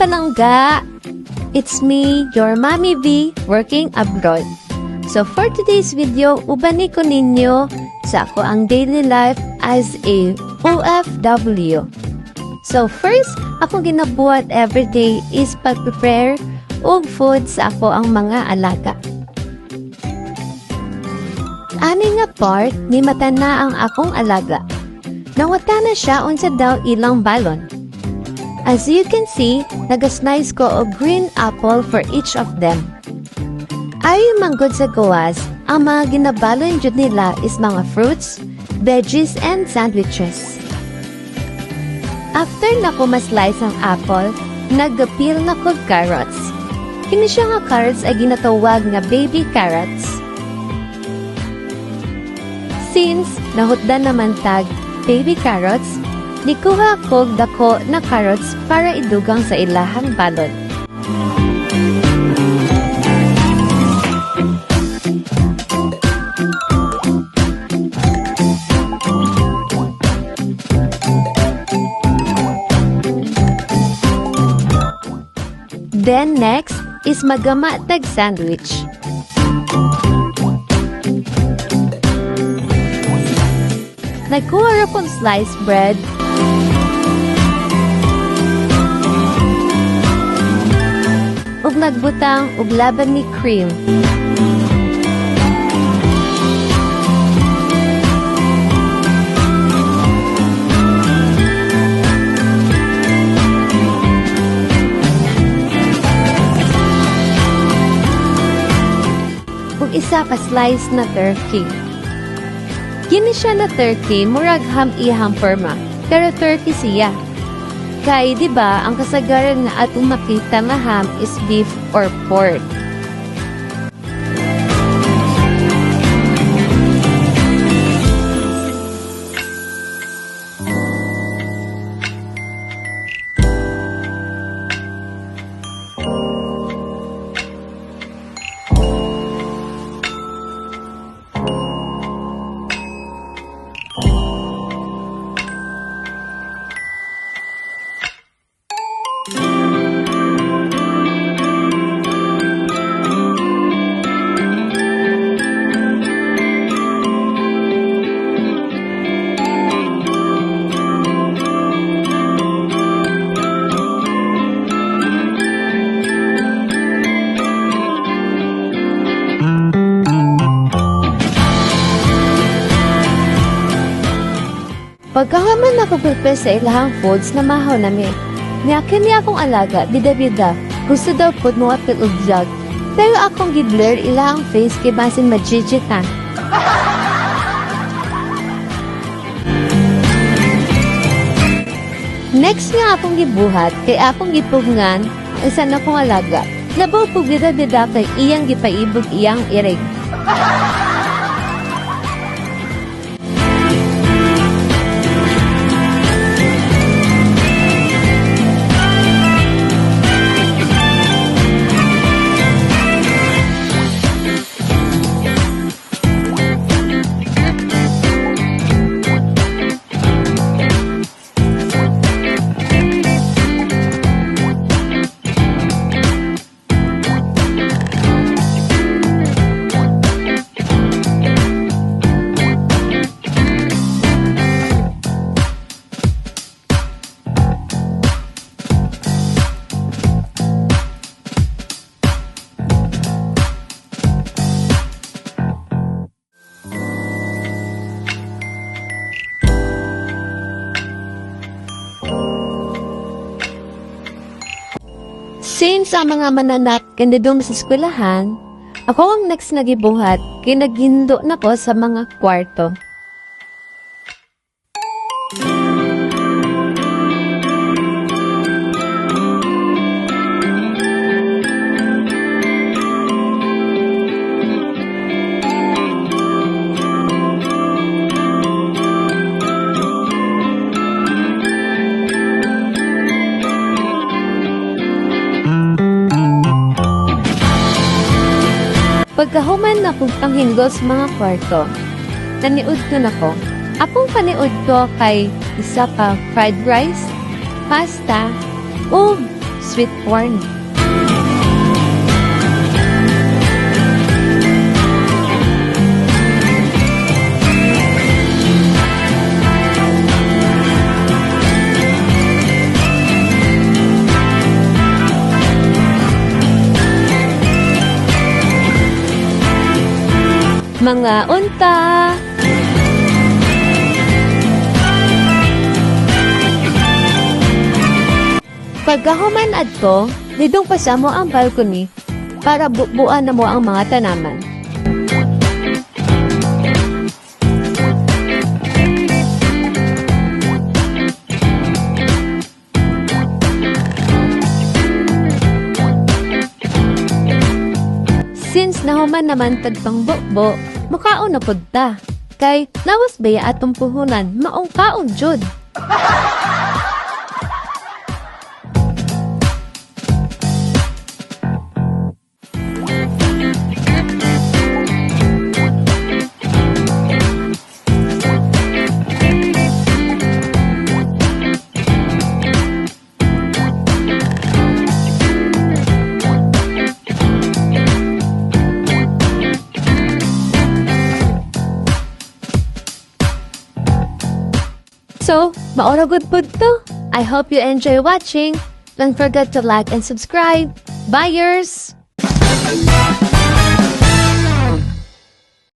palangga! It's me, your Mommy V, working abroad. So for today's video, ubani ko ninyo sa ako ang daily life as a OFW. So first, akong ginabuhat everyday is pag-prepare og food sa ako ang mga alaga. Ani nga part, ni mata na ang akong alaga. Nawata na siya unsa daw ilang balon. As you can see, nagasnice ko og green apple for each of them. Ayon manggod sa gawas, ang mga ginabalon jud nila is mga fruits, veggies, and sandwiches. After na ko ma-slice ang apple, nagapil na ko carrots. Kini siya nga carrots ay ginatawag nga baby carrots. Since nahutdan naman tag baby carrots, nikuha ko dako na carrots para idugang sa ilahang balon. Then next is magama tag sandwich. Nagkuha ra kong sliced bread, ug nagbutang og laban ni cream. Ug isa ka slice na turkey. Kini siya na turkey, murag ham ihang perma, pero turkey siya. Kay, di ba, ang kasagaran nga atong makita na ham is beef or pork. Pagkahaman ako prepare sa ilahang foods na mahaw nami. Niyakin niya akong alaga, bida-bida. Gusto daw po mo apil og vlog. Pero akong gi-blur ilahang face kay basin majijitan. Next nga akong gibuhat kay akong gipugngan ang isa na kong alaga. Labaw po bida-bida kay iyang gipaibog iyang irig. Since ang mga mananap kanidong sa eskwelahan, ako ang next nagibuhat kay naghindo na ko sa mga kwarto. Pagkahuman na kong panghinggol sa mga kwarto, naniud ko na ko. Apong paniud ko kay isa ka fried rice, pasta, o sweet corn. Mga unta. Pagkahuman adto, nidong pasa mo ang balcony para bubuan na mo ang mga tanaman. Since nahuman naman tagpang bukbo, mukaon na pud ta. Kay lawas baya atong puhunan, maong kaon jud. So, maura good food to. I hope you enjoy watching. Don't forget to like and subscribe. Buyers!